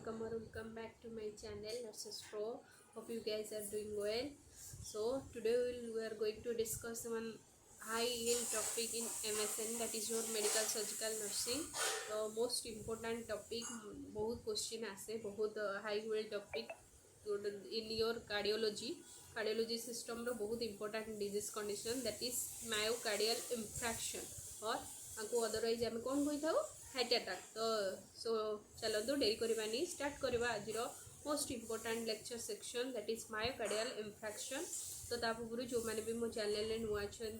welcome back to my channel Nurses Pro. Hope you guys are doing well. So today we are going to discuss one high yield topic in MSN, that is your medical surgical nursing. So most important topic, बहुत question आसे, बहुत high yield topic in your cardiology system रो बहुत important disease condition, that is myocardial infarction और आपको otherwise आम कौन कही था हार्ट अटैक। तो सो चलते डेरी करवानी स्टार्ट करवा आज most important lecture section, that is myocardial infection. तो पूर्व जो मैंने भी मो चैनल नुआ अच्छा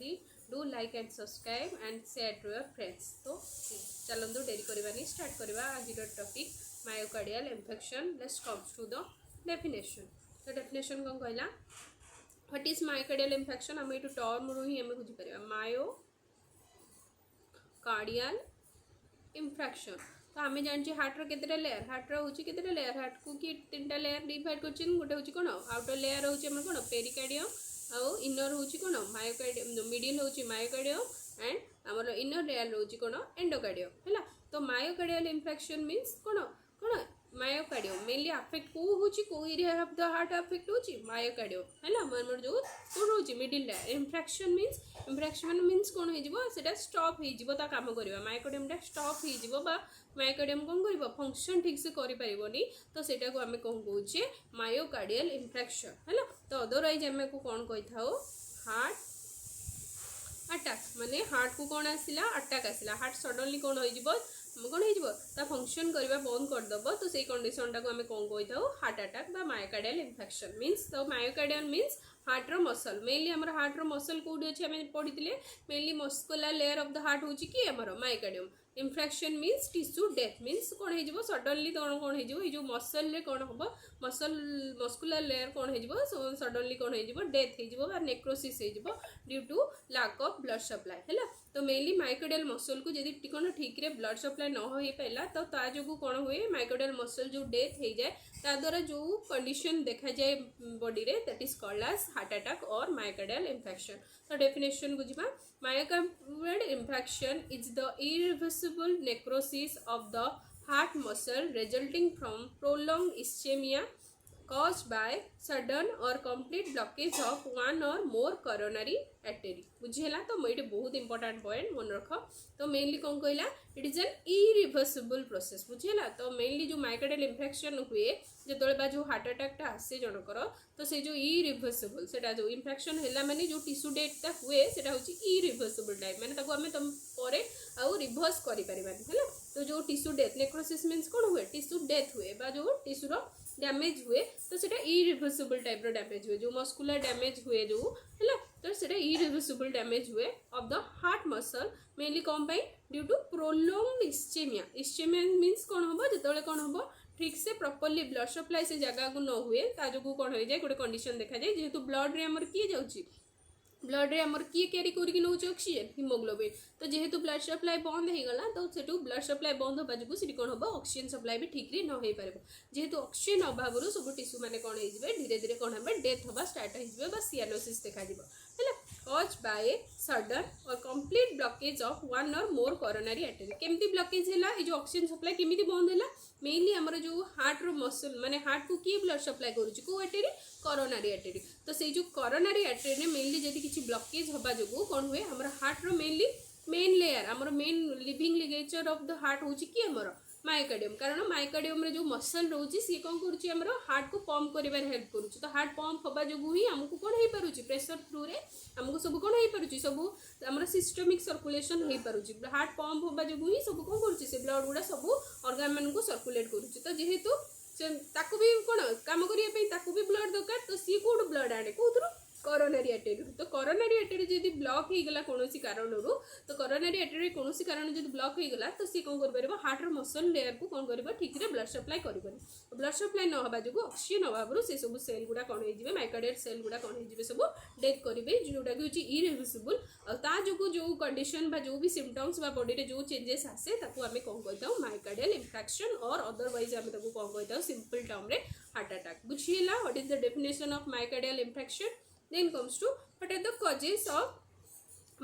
do like and subscribe and share to your friends. तो चलते डेरी करवानी स्टार्ट करवा आज topic myocardial infection. Let's comes to the definition. तो डेफिनेशन कौन कहला, व्हाट इज मायोकार्डियल इन्फेक्शन, आम ये टर्म रू ही बुझीपर मायो कार्डियल इन्फेक्शन। तो आम जानी हार्ट केतेटा लेयर, हार्ट हूँ केतेटा लेयर, हार्ट को कि तीन लेयर डिवाइड कर गोटे हूँ कौन आउटर लेयर हूँ कौन पेरिकार्डियम आउ इनर हूँ कौन मायोकार्डियम, मिडिल हूँ मायोकार्डियम एंड आमर इनर लेयर हूँ कौन एंडोकार्डियम है। तो मायोकार्डियल इन्फेक्शन मीन्स कौन कौन मायोकार्डियम मेनली अफेक्ट को होची को area of the heart affect होची मायोकार्डियम है हमर जो कौन होची मिडिल लेयर। इन्फेक्शन मीन्स कौन हो जिवो सेटा स्टॉप हो जिवो ता काम करबा मायोकार्डियम टा स्टॉप हो जिवो बा मायोकार्डियम कौन करबो फंक्शन ठीक से करि परिबोनी। तो सेटा को हमें कौन कहूचे मायोकार्डियल इन्फेक्शन है। तो अदरवाइज हमें को कौन कहि थाओ हार्ट अटैक, माने हार्ट को कौन आसिला अटैक आसिला, हार्ट सडनली कौन हो जिवो कौन हो फंक्शन करवा बंद करदेव। तो से कंडीशन टाक आम कौन कही था हार्ट अटैक बा मायोकार्डियल इन्फेक्शन मीन्स। तो मायोकार्डियल मीन्स हार्ट रो मसल, मेनली आम हार्ट रो मसल कौटी अच्छे आम पढ़ी mainly muscular layer of the heart हूँ कि आमर myocardium. Infection means tissue death means कौन हो सडनली कौन हो मसल रे कौन हम मस्कुलर लेयर कौन हो सडनली कौन हो डेथ हो नेक्रोसिस हो due to lack of blood supply है। तो मेनली मायोकार्डियल मसल को जब कौन ठीक रे ब्लड सप्लाई न हो पाला तो ता जो कौन हुए मायोकार्डियल मसल जो डेथ हो जाए ता द्वारा जो कंडीशन देखा जाए बॉडी रे that is called as heart attack और मायोकार्डियल इन्फेक्शन। तो डेफिनेशन बुझा, myocardial infection is the irreversible necrosis of the heart muscle resulting from prolonged ischemia caused by sudden or complete blockage of one or more coronary artery। बुझेला। तो ये बहुत important point मन रख। तो mainly कौन कहला it is an irreversible process बुझेला। तो मेनली जो मायोकार्डियल इन्फेक्शन हुए जो जो हार्ट अटैक आसे जनकर तो से जो इरिवर्सिबल सेटा जो इन्फेक्शन है माने जो टिश्यू डेथटा हुए सेटा होची इरिवर्सिबल टाइप माने ताको हमें तुम परे आउ रिवर्स करि परिबानी है। तो जो टिश्यू डेथ नेक्रोसिस मीन्स कौन हुए टिश्यू डेथ हुए बा जो टिश्यू रो डैमेज हुए तो सेटा इरिवर्सिबल टाइप रो डैमेज हुए जो मस्कुलर डैमेज हुए जो है तो सेटा इरिवर्सिबल डैमेज हुए of the heart muscle mainly कौन पाई due to prolonged ischemia. Ischemia means कौन हम जो कौन हम ठीक से प्रॉपर्ली ब्लड सप्लाई से जगह को न हुए ता जो कौन हो जाए गोटे कंडीशन देखा जाए जेहेतु ब्लड रे हमर किए जाउची ब्लड रे हमर किए कैरी करके नौचे ऑक्सीजन हिमोग्लोबिन। तो जेहेतु ब्लड सप्लाई बंद हो गला तो सेटू ब्लड सप्लाई बंद होबा जो सिटी कौन हम ऑक्सीजन सप्लाई भी ठीक रे न हो पारे जेहेतु ऑक्सीजन अभाव सब टिश्यू माने कौन हो धीरे धीरे कौन हम डेथ होबा स्टार्ट हो बा सियानोसिस देखा दिबो है कॉज बाय सडन और कंप्लीट ब्लॉकेज ऑफ वन और मोर कोरोनरी आर्टरी। केमती ब्लॉकेज है ये जो ऑक्सीजन सप्लाई केमिति बंद है मेनली आमर जो हार्ट रो मसल माने हार्ट को किए ब्लड सप्लाई करूची को आर्टरी कोरोनरी आर्टरी। तो से जो कोरोनरी आर्टरी मेनली जदि किसी ब्लॉकेज होबा जो कौन हुए हमर हार्ट रो मेनली मेन लेयर आमर main living ligature of the heart होची कि हमर मायोकार्डियम। कारण मायोकार्डियम रे जो मसल रोची सी कौन करूची हमर हार्ट को पंप करिवार हेल्प करूची। तो हार्ट पंप होबा जो ही हमको कौन हो पारुची प्रेशर थ्रू रे हमको सब कौन हो पारुची सब हमर सिस्टमिक सर्कुलेशन हो पारुची। हार्ट पंप होबा जो ही सब कौन करूची से ब्लड गुडा सब ऑर्गन मन को सर्कुलेट करूची। तो जेहेतु से ताकू भी कौन काम करिया पे ताकू भी ब्लड दरकार तो सी कोड ब्लड आने कोथरो कोरोनरी आर्टरी। तो कोरोनरी आर्टरी जदि ब्लॉक हो गला कोनोसी कारण तो कोरोनरी आर्टरी कोनोसी कारण जदि ब्लॉक हो गला तो सी कौन कर परबो हार्ट रो मसल लेयर को कौन करबो ठीक रे ब्लड सप्लाई करबो। ब्लड सप्लाई न होबा जो ऑक्सीजन अभाव से सब सेल गुडा कौन हो जिवे मायोकार्डियल सेल गुडा कौन हो जिवे सब डेथ करिवे जोटा कि होची इरिवर्सिबल। और ता जो कंडीशन बा जो भी सिम्पटम्स बा बॉडी रे जो चेंजेस आसे ताको हमें कौन कहताऊ मायोकार्डियल इन्फेक्शन और अदरवाइज हमें ताको कौन कहताऊ सिंपल टर्म रे हार्ट अटैक। बुझिएला what is the definition of myocardial infection. Then comes to what are the causes of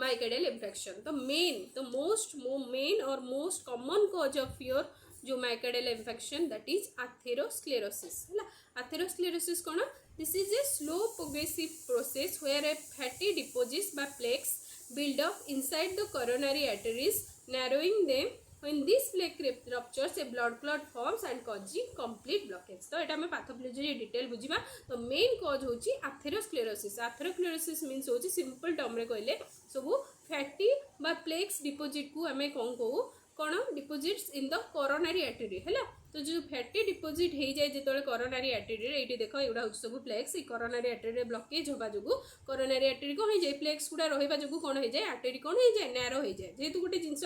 myocardial infarction. The main or most common cause of your जो myocardial infection that is atherosclerosis है। Atherosclerosis कौन? This is a slow progressive process where a fatty deposits by plaques build up inside the coronary arteries, narrowing them. When this plaque ruptures, a blood clot forms and causing complete blockage. तो एटा में pathology detail बुझिबा। तो main cause होची atherosclerosis. Atherosclerosis means होची simple term रे कहले सब fatty बा प्लेक्स डिपोजिट को हमें कौन कहू कौन deposits in the coronary artery है। तो जो फैटी डिपोजिट हो जाए जो कोरोनरी आर्टरी ये देख एगुड़ा हूँ सब प्लेक्स कोरोनरी आर्टरी ब्लकेज होगा जो कोरोनरी आर्टरी कौन हो जाए प्लेक्स गुड़ा रहा जो कौन हो जाए आर्टरी कौन हो जाए नैरो हो जाए। जेहेतु गोटे जिनस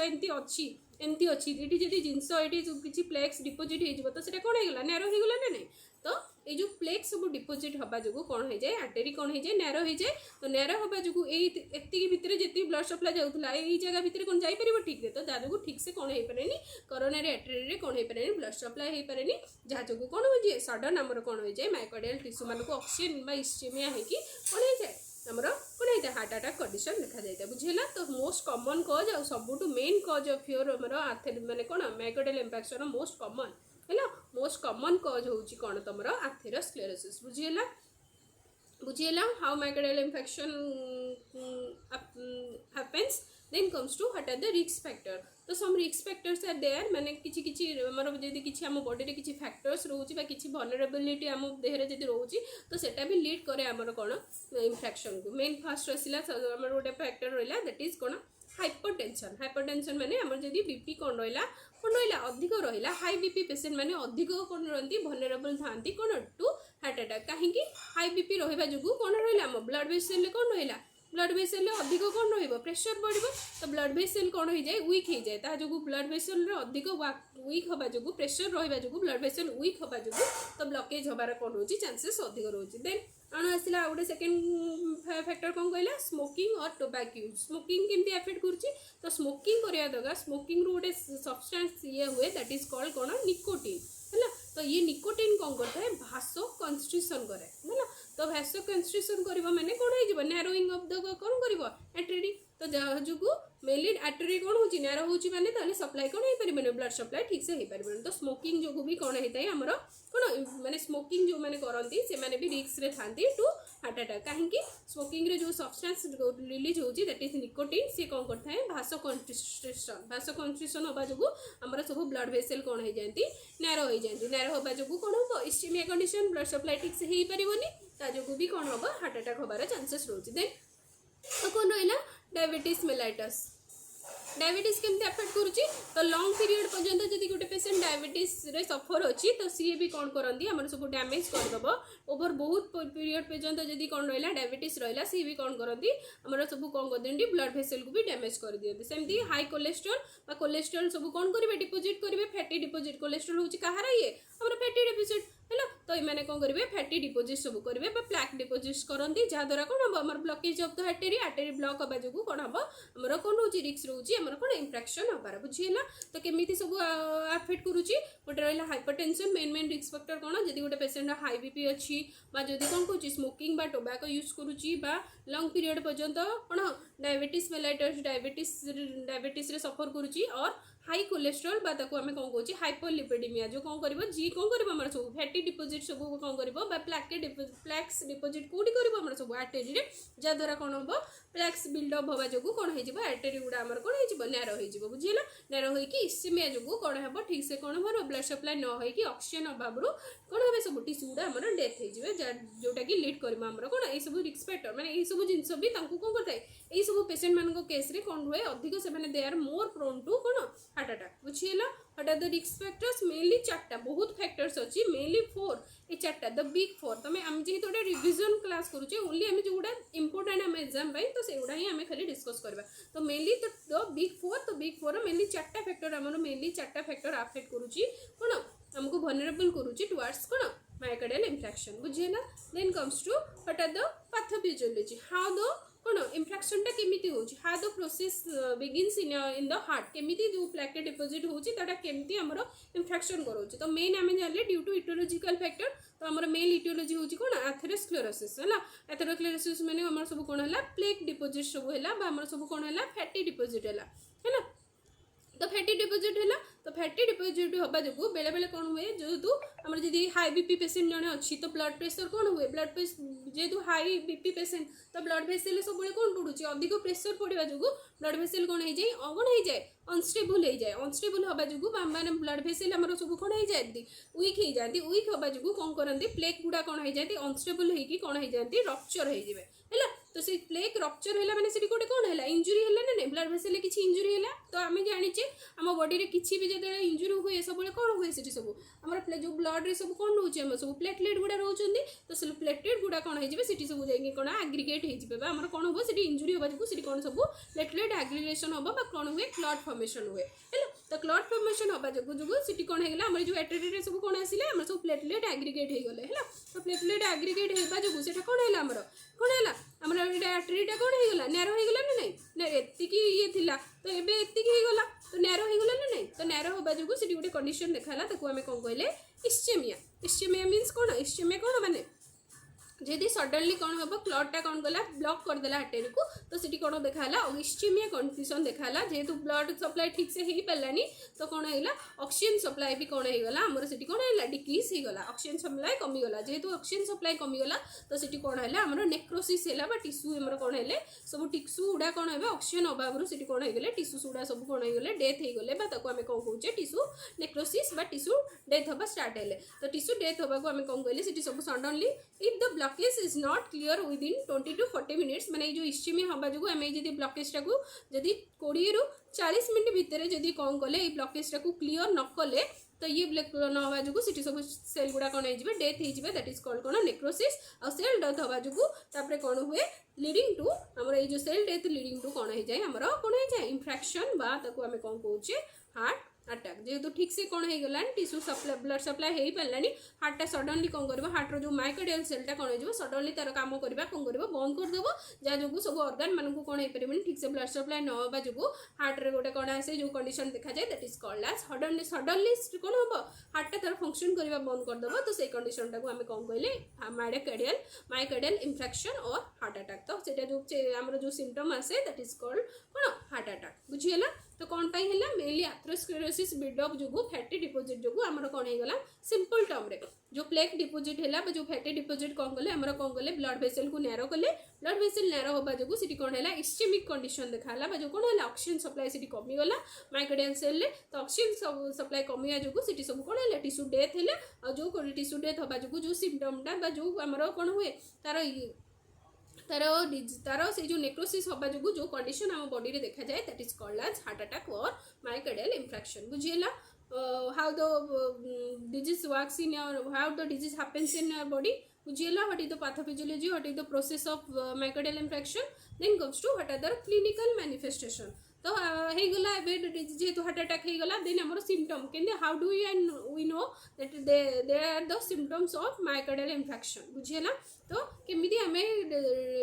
एमती अच्छी ये जब जिनस ये किसी प्लेक्स डिपोजिट हो तो कौन होगा नैरो होगा ना नहीं। तो ये जो प्लेक्स सब डिपोजिट हवा जो कौन हो जाए आर्टरी कौन हो जाए नैरो हो जाए। तो नैरो हवा जो एति भितर जी ब्लड सप्लाई जाऊला यही जगह भितर कौन जापर ठीक है। तो जहाँ जो ठीक से कौन हो पारे कोरोनरी आर्टरी कौन हो पारे ब्लड सप्लाई हो पारे जहाँ जो कौन हो जाए सडन आमर कौन हो जाए माइकार्डियल टिश्यू मानक ऑक्सीजन इस्केमिया होगी कौन हो जाए आमर कौन होता है हार्ट अटैक कंडीशन देखा जाए बुझेगा। तो मोस्ट कॉमन कॉज और सबुठ मेन कॉज ऑफ योर आमर माने कौन माइकार्डियल इन्फेक्शन मोस्ट कॉमन है। मोस्ट कॉमन कॉज होची कौन तुम एथेरोस्क्लेरोसिस बुझेगा। How myocardial infection happens then comes to what are the risk factor. तो some risk factors are there माने किछि किछि हमर जदी किछि हम बॉडी रे किछि फैक्टर्स रहउची बा किछि वल्नरेबिलिटी हम देह रे जदी रहउची तो सेटा भी लीड करे हमर कोन इन्फेक्शन को। मेन फर्स्ट रसिला हमर गोटे फैक्टर रहला that is cone hypertension. Hypertension माने हमर जदी बीपी कौन रहा अधिक रहा हाई बीपी पेसेंट माने अधिक कौन रही वल्नरेबल थांती कौन टू हार्ट अटैक कहीं हाई बीपी रहा जो कौन रहा ब्लड वेसल कौन रहा ब्लड वेसल अधिक कौन प्रेशर बढ़ तो ब्लड वेसल कौन हो जाए वीक हो जाए जो ब्लड वेसल अधिक वीक हवा जो प्रेशर रहा जो ब्लड वेसल वीक हवा जो तो ब्लकेज हबार कौन हो चांसेस अधिक रोचे। देन आना आसला गोटे सेकेंड फैक्टर कौन कहला स्मोकिंग और टोबैको यूज। स्मोकिंग केमती एफेक्ट करुच्ची तो स्मोकिंग करवा दरकार स्मोकिंग रू गोटे सब्सटेंस ये हुए दैट इज कॉल्ड कौन निकोटीन है। तो ये निकोटीन कौन करता है भासो कंस्ट्रिक्शन करे है। तो भासो कंस्ट्रिक्शन करबो माने कौन हो नैरोइंग ऑफ द कौन कर आर्टरी। तो जहाँ जो मेनली आर्टरी कौन हो नैरो होची माने ताले सप्लाई कौन हो पारे ब्लड सप्लाई ठीक से हो पारे। तो स्मोकिंग जो भी कौन होता है आमर कौन माने स्मोकिंग जो मैंने करती से माने भी रिस्क रे थांती टू हार्ट अटैक कहीं स्मोकिंग रे जो सब्सटेंस रिलीज होची दैट इज निकोटीन सी कौन करता है भासो कंस्ट्रिक्शन हवा जो आमर सब ब्लड वेसल कौन हो जाती नैरो हो जाती। नैरो हवा जो कौन हम इस्केमिया कंडीशन ब्लड सप्लाई ठीक से हो पारनी ता जो भी कौन हम हार्ट अटैक हबार चांसेस रोचे। देन तो कौन रहा डायबिटीज मेलाइटस। डायबिटीज केमती अफेक्ट करुच्ची तो लंग पीरियड पर्यंत जब गोटे पेसेंट डायबिटीज रे सफर अच्छी तो सी भी कौन करती आम सब डैमेज करदेव ओवर बहुत पीरियड पर्यंत जब कौन रहा डायबिटीज रहा सी भी कौन करती आम सब कौन कर दिखती ब्लड भेसल को भी डैमेज कर दिखती। सेमती हाई कोलेस्ट्रोल कोलेस्ट्रोल सब कौन करेंगे डिपोजिट करेंगे फैटी डिपोजिट कोलेस्ट्रोल हूँ कहार ये आम फैटी डिपोजिट है। तो ये कौन करेंगे फैटी डिपोजिट सब करेंगे प्लाक डिपोजिट करती जहाँद्वारा कौन हम आम blockage of the artery block हवा जो कौन हम आमर कौन हो रिस्क रोचे आमर कौन इन्फेक्शन हबार बुझीगला। तो केमी सब अफेक्ट करुच्ची गोटे रहा हाइपरटेंशन मेन रिस्क फैक्टर कौन जब गोटे पेसेंट हाई बीपी अच्छी जब कौन कह स्मोकिंग टोबैको यूज करुच्ची लंग पीरियड पर्यंत कौन डायबिटीज मेलाइटस डायबिटीज रे सफर करुच्ची और हाई कोलेस्ट्रोल आम कौन कौच हाइपरलिपिडेमिया जो कौन कर जी कौन कर सब फैटी डिपोजिट सब कौन कर प्लैक्स डिपोजिट कौटी कर सब आर्टरी जहाँद्वारा कौन हम प्लैक्स बिल्डअप हवा जो कौन हो आर्टरी गुड़ा आम कौन हो नैरो हो बुझीगला। नैरो हो इस्केमिया जो कौन हम ठीक से कौन हम ब्लड सप्लाई न होगी ऑक्सीजन अभाव कौन हम सब टिश्यू गुड़ा आम डेथ हो जोटा कि लीड कर कौन ये सब रिस्क फैक्टर माने ये सब जिनस भी कौन करता है ये सब पेसेंट मान केस रे कौन हुए अधिक से they are more prone to कौन हार्ट अटैक बुझीगला। What are the risk factors mainly चार्टा बहुत फैक्टर्स अच्छी मेनली 4 ये चार्टा द बिग 4 तुम आम जेहतु गोटे रिविजन क्लास करुचे ओनली आम जो गुड़ा इंपोर्टेंट आम एग्जाम तो से गुड़ा ही आम खाली डिस्कस करवा। तो मेनली तो द बिग 4 तो बिग 4 मेनली चार्टा फैक्टर आम मेनली चार्टा फैक्टर अफेक्ट करुच्ची कौन आमको वल्नरेबल करुच्ची टुवर्ड्स कौन माइकार्डियल इन्फेक्शन बुझीगला। Then comes to what are the pathophysiology how the कौन इन्फेक्शन टा केमिति होची how the process begins in the heart केमिति जो प्लैकेट डिपोजिट होची ताटा केमिति हमरो इन्फेक्शन करोची। तो मेन आमे जानले ड्यू टू इटियोलॉजिकल फैक्टर तो हमर मेन इटियोलॉजी होची कोन एथेरोस्क्लेरोसिस हला। एथेरोस्क्लेरोसिस माने हमर सब कोन हला प्लेक डिपोजिट सब हला बा हमर सब कोन हला फैटी डिपोजिट हला है ना। तो फैटी डिपोजिट हला तो फैटी डिपोजिट हवा जो बेले बेले कौन हुए जेहेतु आम जब हाई बीपी पेसेंट जड़े अच्छी तो ब्लड प्रेशर कौन हुए ब्लड प्रेशर जेहेतु हाई बीपी पेसेंट तो ब्लड भेसेल सब कौन पड़ुଛି अधिक प्रेशर पड़ा जो ब्लड भेसेल कौन हो जाए कौन हो जाए अनस्टेबल हो जाए अनस्टेबल हवा जो मैंने ब्लड भेसेल आम सब कौन हो जाती वीक हो जाती वीक हवा जो कौन करती प्लेक गुड़ा कौन हो जाती अनस्टेबल होगी कौन हो जाती रप्चर हो है तो से प्लेक रप्चर है मैंने से गोटे कौन है इंजुरी है ना नहीं ब्लड भेसेल किसी इंजुरी है तो आम जाचे आम बॉडी में किसी भी जो इंजुरी हुए सब कौन हुए से सब आम जो ब्लड रे सब कौन रोचे आम सब प्लेटलेट गुड़ा रोचे तो सब प्लेटलेट गुड़ा कौन हो सब जाए कौन एग्रीगेट होमर कौन हम से इंजुरी हवा जो कौन सब प्लेटलेट एग्रीगेशन हम कौन हुए क्लॉट फॉर्मेशन हुए है तो क्लॉट फॉर्मेशन हवा जो कौन है आम जो एट्रेटेड सब कौन आसिले आम सब प्लेटलेट एग्रीगेट हो गले है तो प्लेटलेट एग्रीगेट होगा जो कौन है आमर कौन है आमर आर्टरीटा कौन होगा नैरो होगा ना नहीं एतिकी ये थिला तो एबे एतिकी होगला तो नैरो होगला ना नहीं तो नैरो होबा जो से गोटे कंडीशन देखाला ताको आमे कोन कहले इस्चेमिया मीन्स कौन इस्चेमिया कौन माने जदि सडनली कौन हम क्लॉटटा कौन कला ब्लॉक करदेला आर्टरी को तो सीटी कौन देखाला इस्चेमिया कंडीशन देखाला जेहेतु ब्लड सप्लाई ठीक से हो पारानी तो कौन है ऑक्सीजन सप्लाई भी कौन होगा आमर से कौन है डिक्रीज होगा ऑक्सीजन सप्लाई कमीगला जेहेतु ऑक्सीजन सप्लाई कमीगला तो सीटी कौन है आमर नेक्रोसिस है टिश्यू आमर कौन है सब टिश्यू गुड़ा कौन है ऑक्सीजन अभाव से कौन हो टिश्यू गुड़ा सब कौन हो डेथ हो गले आम कौन कहे टिश्यू नेक्रोसिस टिश्यू डेथ हवा स्टार्ट है तो टिश्यू डेथ हवा को आम कौन कहले सब suddenly if the blockage is not clear within 20 to 40 minutes माने जो इस्चेमिया हवा जो आम जब ब्लॉकेजटा को जदि 20 ରୁ 40 मिनट भितर जदि कौन कले ये ब्लॉकेजटा को क्लियर न कले तो ये न हवा जो सब सेल गुड़ा कौन हो डेथ हो दैट इज कॉल्ड कौन नेक्रोसिस और सेल डेथ हवा जो कौन हुए लीडिंग टू आमर ये जो सेल डेथ लीडिंग टू कौन हो जाए आमर कौन हो जाए इन्फेक्शन बा ताको आम कौन कहे हार्ट अटैक जेहेतु ठीक से कौन हो टिश्यू सप्लाई ब्लड सप्लाई हो पारानी हार्टा सडनली कौन कर हार्टर जो माइकोडियल सेलटा कौन हो सडनली तार काम करवा कौन कर बंद करदेव जहाँ जो सब ऑर्गन मान को कौन हो पारे ठीक से ब्लड सप्लाई न होगा जो हार्ट गोटे कौन आसे जो कंडीशन देखा जाए that is called as suddenly कौन हम हार्टा तार फंक्शन करवा बंद करदेव तो से कंडीशन टाक आम कौन कहले माइकोडियल इन्फेक्शन और हार्ट अटैक तो सेटा जो आम जो सिम्पटम आसे दैट इज कॉल्ड कौन हार्ट अटैक बुझीगला तो कौन पाई है मेनली आथेरोस्क्लेरोसिस बिल्डअप जो फैटी डिपोजिट जो आमर कौन होगा सिंपल टर्म रे जो प्लेक डिपोजिट है जो फैटी डिपोजिट कौन कले आमर कौन कले ब्लड वेसल को नैरो कले ब्लड वेसल नैरो होगा जो सीटी कौन है इस्चेमिक कंडीशन देखाला जो कौन है ऑक्सीजन सप्लाई सीटी कमीगला माइकोडियल सेल तो ऑक्सीजन सप्लाई कमिया जो सीटी सब कौन है टिश्यू डेथ है और जो टिश्यू डेथ होगा जो सिम्पटमटा जो आमर कौन हुए तार तार से जो नेक्रोसिस हवा जो कंडीशन आम बॉडी रे देखा जाए that is called as heart attack और माइकोडियल इन्फेक्शन बुझीगला how the disease works in your how the disease happens in your body बुझीगला what is the pathophysiology what is the process of myocardial infection then comes to what are the clinical manifestation तो होगला जेहेतु heart attack होगला then आमर symptom के how do we know that they are the symptoms of myocardial infection बुझीगला तो केमिति आमे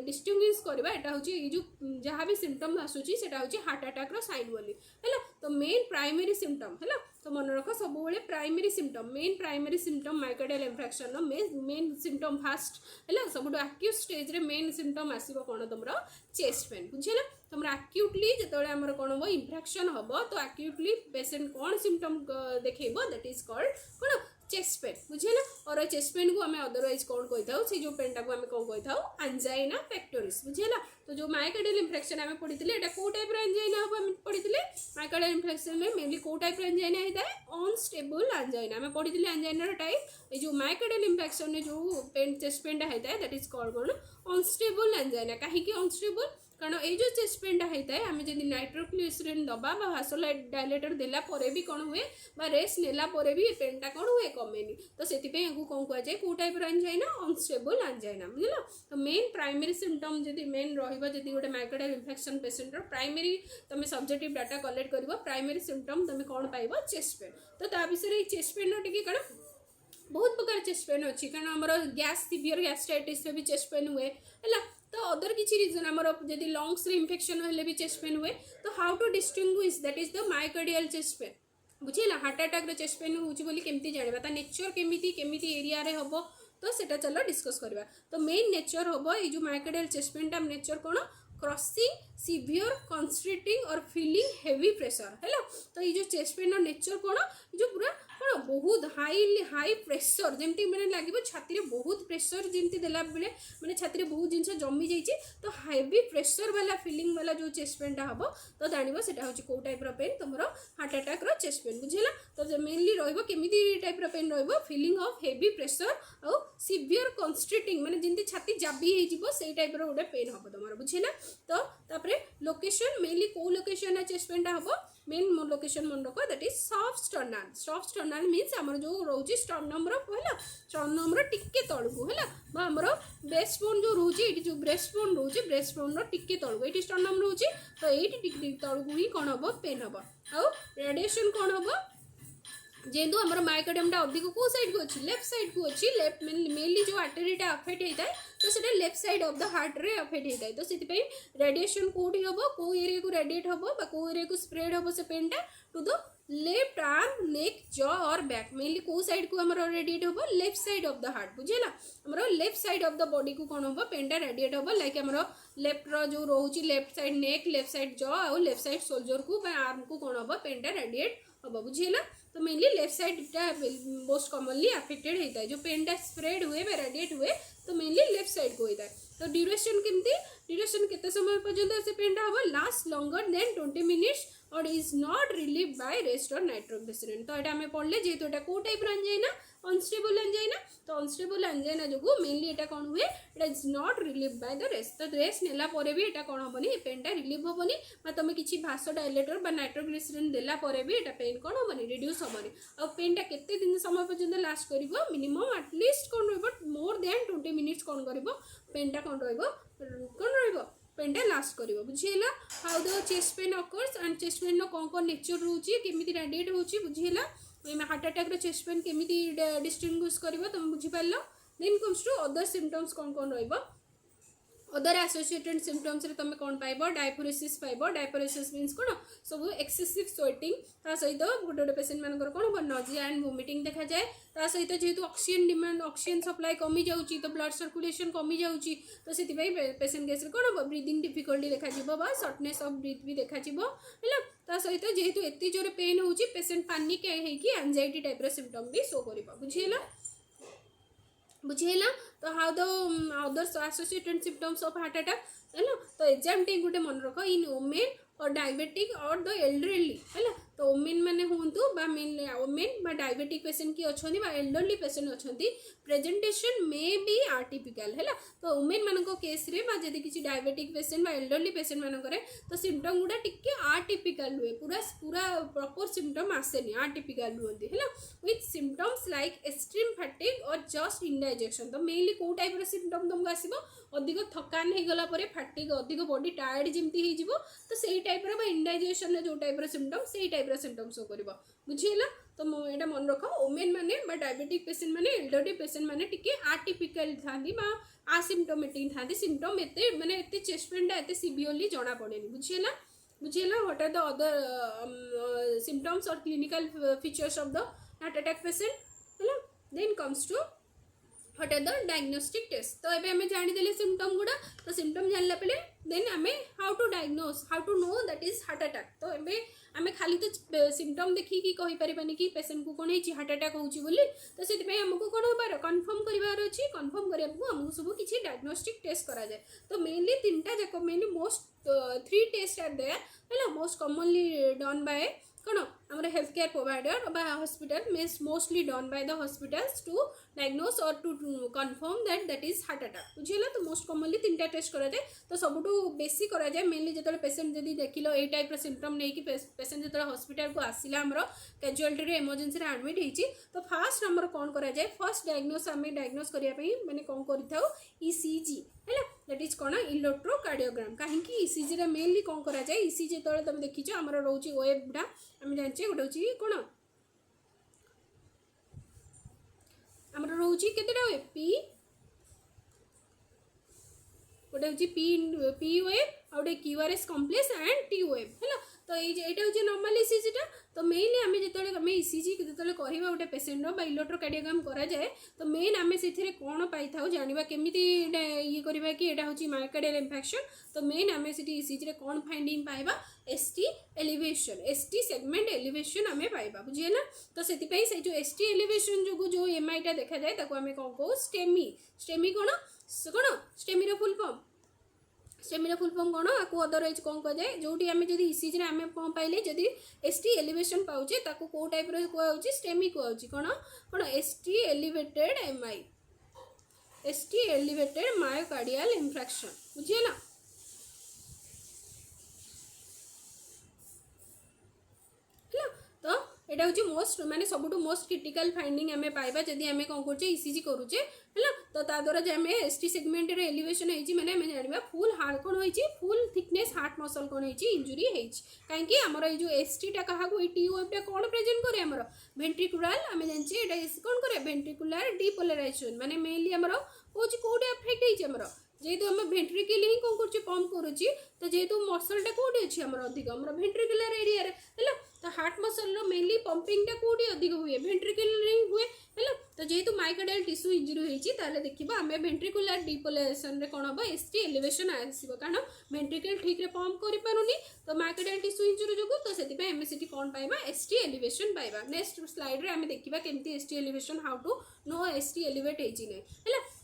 distinguish करबा एटा होची जो जहाँ भी सिम्पटम आसूची सेटा होची हार्ट अटैक रो साइन बोली हैला तो मेन प्राइमरी सिम्पटम हैला तो मन रख सब primary symptom main primary symptom myocardial infection रो मेन सिम्पटम फास्ट हैला सब एक्यूट स्टेज रे मेन सिम्पटम आसीबो कोन तुमरो चेस्ट पेन बुझिला तुम एक्यूटली जो आमर कौन हम इन्फेक्शन हम तो एक्यूटली पेसेंट कौन सिम्पटम देखेब दैट इज कॉल्ड कौन चेस्ट पेन बुझेगा और चेस्ट पेन को आम अदरवाइज कौन कही था से जो पेनटा को आम कौन कही था एंजाइना पेक्टोरिस बुझेगा तो जो माइकोडियल इन्फेक्शन आम पढ़ी एटा कौ टाइप एंजाइना हम आम पढ़ी माइकोडियल इन्फेक्शन में मेनली कौ टाइप एंजाइना होता है अनस्टेबल एंजाइना आम पढ़ी एंजाइनार टाइप ये जो माइकोडियल इन्फेक्शन में जो पेन चेस्ट पेनटा होता है दैट इज कॉल्ड कौन अनस्टेबल एंजाइना कहीं अनस्टेबल कारण ये जो चेस्ट पेनटा होता है आम जब नाइट्रोग्लिसरीन दबा भासोलाइट डायलेटर देला परे भी कौन हुए रेस्ट नेला परे भी पेनटा कौन हुए कमेनी तो से कौन कहुए कौ टाइप एंजाइना अनस्टेबल एंजाइना बुझल तो मेन प्राइमरी सिम्पटम जब मेन रही गोटे माइकोडियल इन्फेक्शन पेसेंटर प्राइमरी तुम सब्जेक्टिव डाटा कलेक्ट कर प्राइमरी सिम्पटम तुम कौन पाइब चेस्ट पेन तो ता विषय चेस्ट पेन टी कौन बहुत प्रकार चेस्ट पेन अच्छी कारण आमर गैस सीवियर गैस्ट्राइटिस भी चेस्ट पेन हुए है तो अदर किसी रीजन आमर जदि लंग्स रे इन्फेक्शन हेले भी चेस्ट पेन हुए तो how to distinguish that is the myocardial chest pain बुझेगा हार्ट अटैक चेस्ट पेन होली केमती जाना ता नेचर केमी एरिया रे हम तो सेटा चलो डिस्कस करवा तो मेन नेचर हम ये जो माइकोडियल चेस्ट पेनटा नेचर कौन क्रॉसिंग सीवियर कंस्ट्रिक्टिंग और फीलिंग हेवी प्रेशर है। तो ये जो चेस्ट पेन नेचर कौन जो पूरा कौन बहुत हाई प्रेशर जमती मैंने लगे छाती बहुत प्रेशर जमती देला बेले मैंने छाती बहुत जिन जमी जाइए तो हेवी प्रेशर वाला फीलिंग वाला जो चेस्ट पेनटा हम तो जानव से कौ टाइप पेन तुम हार्ट अटैक रो चेस्ट पेन बुझेगा। तो मेनली रमी type pain feeling of heavy pressure और सीवियर कंस्ट्रिक्टिंग माने जिंती छाती जाबी हो से टाइप रो गोटे पेन हम तुम बुझेगा। तो तापरे लोकेशन मेनली कौ लोकेशन चेस्ट पेनटा हम मेन लोकेशन मन रख that is soft sternal. Soft sternal means आमर जो रोचे स्टर्नम है स्टर्नम टिके तलू है आमर ब्रेस्ट बोन जो रोचे जो ब्रेस्ट बोन रोचे ब्रेस्ट बोन टिके तलू ये स्टर्नम रोचे तो ये तलू ही कौन हम पेन हम आउ रेडिएशन कौन हम जेहेतु आम माइकार्डियमटा अधिक कौ साइड को अच्छी लेफ्ट साइड को अच्छी लेफ्ट मेनली जो आर्टेरीटा अफेक्ट होता है तो सीटा left side of the heart रे अफेक्ट होता है। तो से रेडिएशन कौटी हम कौ एरिया को रेडिएट हम कौ एरिया को स्प्रेड हम से पेनटा to the left arm neck jaw और बैक मेनली कौ साइड को हमर रेडिएट हम left side of the heart बुझेला हमर left side of the body को कौन हम पेनटा रेडिएट हम लाइक हमर लेफ्ट रो जो रोची left side neck left side jaw और लेफ्ट साइड शोल्डर को आर्म को कौन हम पेनटा रेडिएट हम बुझेला। तो मेनली लेफ्ट साइडटा मोस्ट कॉमनली अफेक्टेड होता है जो पेनटा स्प्रेड हुए रेडिएट हुए तो मेनली लेफ्ट साइड को होता है। तो ड्यूरेशन केमती ड्यूरेशन केते समय पर्यंत से पेनटा हम लास्ट लॉन्गर देन 20 मिनिट्स और is not relieve by rest और नाइट्रोग्लिसरीन। तो ये आम पढ़ले जेहेतु एटा कौ टाइप एंजाइना अनस्टेबल एंजाइना तो अनस्टेबल एंजाइना जो मेनली एटा कौन हुए it is not relieve by the rest. तो रेस्ट नेला परे भी एटा कौन हेनी पेनटा रिलीव हेनी तुम किसी भास डायलेटर बा नाइट्रोग्लिसरीन देला परे भी एटा पेन कौन हेनी रिड्यूस हेनी और पेनटा केते दिन समय पर्यंत लास्ट करिवो मिनिमम एटलिस्ट कौन रहिबो मोर देन 20 मिनिट्स कौन करिवो पेनटा कौन रहिबो पेनटा लास्ट करिवो बुझिएला। How the chest pain occurs and chest pain नो कौन नेचर रोची केमिति रेडिएट होची बुझिएला हार्ट अटैक रो चेस्ट पेन केमिति डिस्टिंग्विश करिवो तुम बुझि पारलो। Then comes to other symptoms कौन रहिबो अदर एसोसिएटेड सिम्पटम्स रे तुम कौन पाइबो डायफोरेसिस पाइबो डायफोरेसिस मीन्स कौन सब एक्सेसिव स्वेटिंग ता सहित गोटे गोटे पेशेंट मानकर कौन हम नजिया एंड वोमिटिंग देखा जाए ता सहित जेहेतु ऑक्सीजन डिमांड ऑक्सीजन सप्लाई कमी जाउची तो ब्लड सर्कुलेशन कमी जाउची तो से पेशेंट केस कौन हम ब्रीदिंग डिफिकल्टी देखा जिवो बा शॉर्टनेस ऑफ ब्रीथ भी देखा जिवो हैला। ता सहित जेहेतु एती जोरे पेन होची पेशेंट पैनिक हेकी एंजाइटी टाइप रो सिम्पटम भी शो करिवो बुझिएला बुझेला। तो how the other associated symptoms of heart attack है ना। तो एग्जाम टे गोटे मन रख इन वोमेन और डायबिटिक और द एल्डरली है तो वोमेन मैंने हूँ वोमेन बा डायबिटिक पेशेंट की अच्छा एल्डरली पेशेंट अच्छा प्रेजेंटेशन मे बी आर्टिपिकल है तो वोमेन मान केस रे जब किसी डायबिटिक पेशेंट बा एल्डरली पेशेंट मानक तो सिम्पटम गुड़ा टिके आर्टिपिकल हुए पूरा पूरा प्रॉपर सिम्पटम आसेनी आर्टिपिकल रुहती है with symptoms like extreme fatigue और जस्ट इंडाइजेशन। तो मेनली कौ टाइप सिम्पटम तुमको आसो अधिक थकान हो गला फैटिग अधिक बॉडी टायर्ड जमती हो तो से टाइप इंडाइजेशन जो टाइप सिम्पटम से टाइप सिम्पटम शो कर बुझीला। तो यहाँ मन रख वोमेन मैंने डायबिटिक पेशेंट मैंने एल्डरली पेशेंट मैंने टिके आर्टिपिकल था आसिम्टोमेटिक था सिम्पटम एते माने एते चेस्ट पेनटा एते सिवियरली जना पड़ेनी बुझीला बुझीला। What are the other symptoms और clinical features of the heart attack patient है। Then comes to what are the diagnostic test. तो ये आम जानीदे सिम्पटम गुड़ा तो सिम्पटम जानला पे देन आम how to diagnose how to know that is heart attack. तो ये आम खाली तो सिम्पटम देखिकी कहीपरि कि पेशेंट को कौन है हार्ट अटैक होली तो से आमको कौन होबार कन्फर्म करार अच्छी कन्फर्म करने आमको सब किसी डायग्नोस्टिक टेस्ट करा जाए। तो मेनली तीनटा जाक mainly most 3 test are there है मोस्ट कॉमनली डन बाय कौन आम हेल्थ केयर प्रोवाइडर बा hospital means mostly done by the hospitals to diagnose और to confirm that is heart attack बुझीला। तो मोस्ट कॉमनली 3टा टेस्ट करा जाए तो सबुठू बेसी करा जाए मेनली जो पेशेंट जब देखिल ये टाइप सिम्पटम नहीं पेशेंट जो हॉस्पिटल को आसला आमर कैजुअलिटी इमरजेंसी एडमिट होती तो फास्ट आमर कौन करा जाए फर्स्ट डायग्नोज आम डायग्नोज करने मैंने कौन कर ईसीजी है दैट इज कौन इलेक्ट्रोकार्डियोग्राम कहीं ईसीजी रे मेनली कौन करा जाए ईसीजी जो तुम देखीच आमर रोचे वेबटा आम जाने गोटे हूँ कौन आमर रोचे केतेटा वेब पी गोटे हूँ पी वेब आउ गोटे QRS complex and T wave है। तो यहाँ हूँ नॉर्मल ईसीजीटा। तो मेनली आम जो आम ईसीजी जो करवा गोटे पेसेंटर बा इलेक्ट्रोकार्डियोग्राम कराए तो मेन आम से कौन पाई था जाना केमी ये करवा कि यहाँ हूँ मायोकार्डियल इन्फेक्शन। तो मेन आम से ईसीजी कौन फाइंडिंग पाइबा ST elevation ST segment elevation आम पाइबा बुझीगला। तो से जो एसटी एलिवेशन जो एमआईटा देखा जाए आम कौन कहू स्टेमी स्टेमी कौन कौन स्टेमीर फुल फॉर्म स्टेमीर फुल फॉर्म कौन आपको अदरवाइज कौन कहुए जो आम जब ईसीजी आम कौन पाइले जदि एसटी एलिवेशन पाचे ताको को टाइप कहूँ स्टेमी कहूँ कौन कौन ST elevated MI ST elevated myocardial infarction बुझीगला। तो यहाँ हूँ मोस्ट माने सबुठ मोस्ट क्रिटिकल फाइंडिंग आम पाइबा जदि आम कौन करुचे ईसीजी करुचे है। तो द्वारा जो आम एसटी सेगमेंट एलिवेशन होती मैंने आम जाना फुल हार्ट कौन हो फुल थिकनेस हार्ट मसल कौन हो इंजुरी होती कहीं आमर ये एसटीटा क्या टी वेवटा कौन प्रेजेंट करे आमर वेंट्रिकुलर आम जाने कौन करे वेंट्रिकुलर डिपोलराइजेशन माने मेनली आमर हूँ कौटे अफेक्ट होमर जेहेतु आम भेंट्रिकल ही कौन कर पंप करुच्ची। तो जेहेतु मसलटा कौटी अच्छी आमर अधिक आमर भेंट्रिकुलर एरिया है। तो हार्ट मसल मेनली पंपिंगटा कौटी अधिक हुए भेंट्रिकल ही हुए है। तो जेहेतु मायोकार्डियल टिश्यू इंजुरी होती देखा आम भेंट्रिकुलर डिपोलराइजेशन रे कौन हम एसटी एलिवेशन आसो कारण भेंट्रिकल ठीक रे पंप कर पारुनी। तो मायोकार्डियल टिश्यू इंजुरी जो तो से आम से कौन पाइबा एसटी एलिवेशन पाइबा। नेक्स्ट स्लाइड रे आम देखा केमती ST elevation how to know ST elevate है।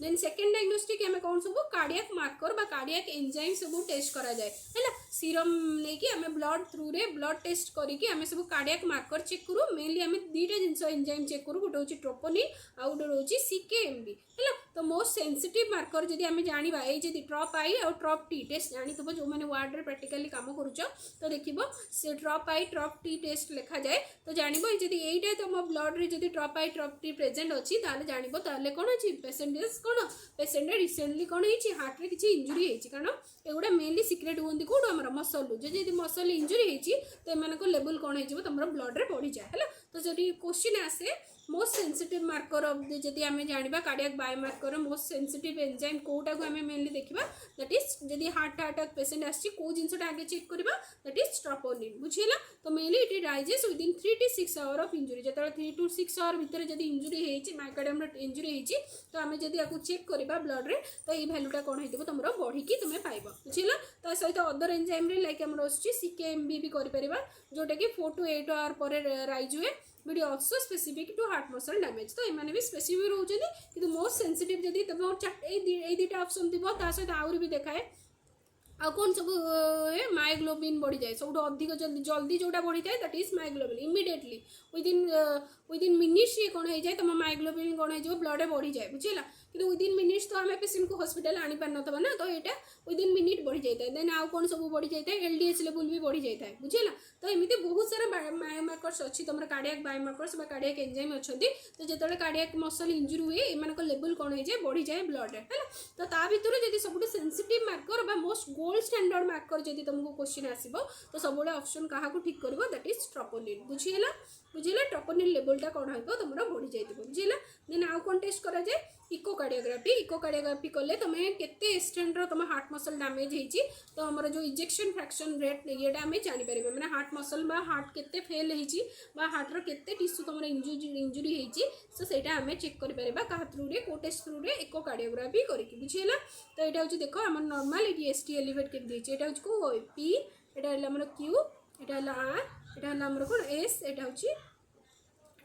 देन सेकेंड डायग्नोस्टिक आम कौन सब कार्डियक मार्कर बा कार्डियक एंजाइम सब टेस्ट करा जाए है। सीरम लेकिन आम ब्लड थ्रू रे ब्लड टेस्ट करके आम सब कार्डियक मार्कर चेक करूँ मेनली आम दुईटा जिन एंजाइम चेक करूँ गोटे हूँ ट्रोपोनिन आउ गोटे हूँ सीकेएमबी है। तो मोस्ट सेंसिटिव मार्कर जदि आम जाना ये ट्रप आई और ट्रप टी टेस्ट जानी जो मैंने वार्ड रे प्रैक्टिकली काम करुच तो देखो से ट्रप आई ट्रप टी टेस्ट लिखा जाए तो जान जदि यहीटा तुम ब्लड रे जदि ट्रप आई ट्रप टी प्रेजेंट अच्छी जान ताले कौन अच्छी पेसेंटेज कौन पेसेंट रिसेंटली कौन हो हार्ट रे किसी इंजुरी होती कारण एगुड़ा मेनली सिक्रेट हुई कौट आम मसल जो मसल इंजुरी होती तो एम लेवल कौन हो तुम ब्लड रे बढ़ी जाए है। तो जो क्वेश्चन आसे मोस्ट सेंसिटिव मार्कर ऑफ जदि आम जाना cardiac biomarker most sensitive enzyme कोटा को आम मेनली देखा दैट इज जदि हार्ट अटैक पेसेंट आसी कौ जिनसा आगे चेक करवा दैट इज ट्रोपोनिन बुझीगला। तो mainly it rises within 3 to 6 hour of injury जो 3 to 6 आवर भितर जदि इंजुरी होती मायोकार्डियम इंजुरी होती तो आम जदि आपको चेक करवा ब्लड रे तो ये भैल्यूटा कौन हो तुम बढ़ी तुम पाइब बुझीगला। ता सहित अदर एंजाइम रे लाइक आम सीकेएमबी भी कर जोटा कि 4 to 8 आवर पर राइज हुए but also specific to heart muscle damage. तो ये भी स्पेसिफिक रोचे कि मोस्ट सेंसिटिव जदि तुम दुईटा ऑप्शन थी सहित आहरी भी देखाए आ कौन सब मायोग्लोबिन बढ़ी जाए सब अधिक जल्दी जोटा बढ़ी जाए that is myoglobin immediately within minutes ये कौन हो जाए तुम मायोग्लोबिन कौन हो ब्लड बढ़ी जाए बुझेगा कि विदिन मिनिट्स तो आम पेसेंट को हॉस्पिटल आनी पार ना तो यहाँ विदिन मिनिट बढ़ी जाए देन आउ कौन सब बढ़ी जाए एलडीएच लेवल भी बढ़ी जाए बुझेगा। तो एमती बहुत सारा बायोमार्कर्स अच्छी तुम कार्डियक बायोमार्कर्स कार्डियक एंजाइम अच्छा तो जो कार्डियक मसल इंजुरी हुए एम लेवल कौन हो जाए बढ़ी जाए ब्लड है। तो ता भर जब सब sensitive marker most gold standard marker जब तुमको क्वेश्चन आसो तो सब ऑप्शन क्या ठीक कर दैट इज ट्रोपोनिन बुझीगला बुझीगला। ट्रोपोनिन लेवलटा कौन हो तुम बढ़ी जाए बुझीगला। देन आउ कौन टेस्ट करा जाए इकोकार्डियोग्राफी कले तुम केते एक्सटेंट तुम हार्ट मसल डैमेज होती तो आम जो इजेक्शन फ्रैक्शन रेट ये आम जापर मैंने हार्ट मसल हार्ट केते फेल होती हार्टर केते टिश्यू तुम इंजुरी होती सो से आम चेक कर थ्रू रे को टेस्ट थ्रू रे इकोकार्डियोग्राफी करके बुझीगला। तो यहाँ हूँ देख आम नॉर्मल ये एसटी एलिवेट के यहाँ हूँ पी यहाँ आम क्यू यहाँ आर यहाँ कौन एस यहाँ हूँ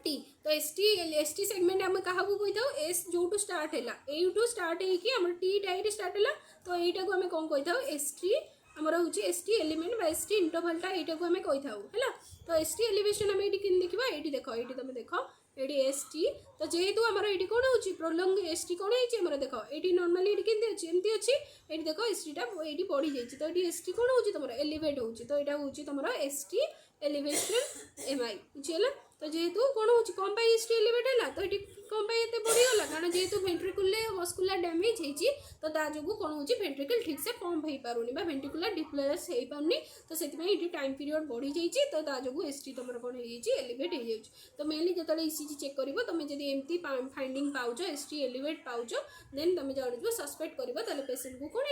टी। तो एसटी सेगमेंट आम क्या कही था एस जो स्टार्ट है you start home T tight start है तो यहीटा को आम कौन कही था एसटी आमर हूँ एसटी एलिमेंट एसटी इंटरवलटा यहाँ को आम कही था है। तो एसटी एलिवेशन आम ये देखा ये देख ये तुम देख ये एसटी तो जेहेतु आमर ये कौन हो प्रोलंग एसटी कौन होमर देख ये नॉर्मली ये केमती अच्छी एमती अच्छी ये देख एसटीटा ये बढ़ी जाइए तो ये एसटी कौन हो तुम एलिवेट हो तो यहाँ हूँ तुम एसटी एलिवेशन एमआई बुझीगला। तो जेहेतु कौन हो कौन एसटी एलिवेट है तो ये कौन ये बढ़ीगला कारण जेहेतु भेंट्रिकुलर मस्कुलर डैमेज होती तो जो कौन हो भेंट्रिकल ठीक से पंप हो पारुनी भेंट्रिकुलर डिप्लस हो पारुनी तो से टाइम पीरियड बढ़ी जाइए तो जो एसटी तुम कौन एलिवेट हो जाए। तो मेनली जो ईसीजी चेक कर तुम जब एमती फाइंडिंग पाउच एसटी एलिवेट पाउच देन तुम जान सस्पेक्ट कर पेसेंट को कौन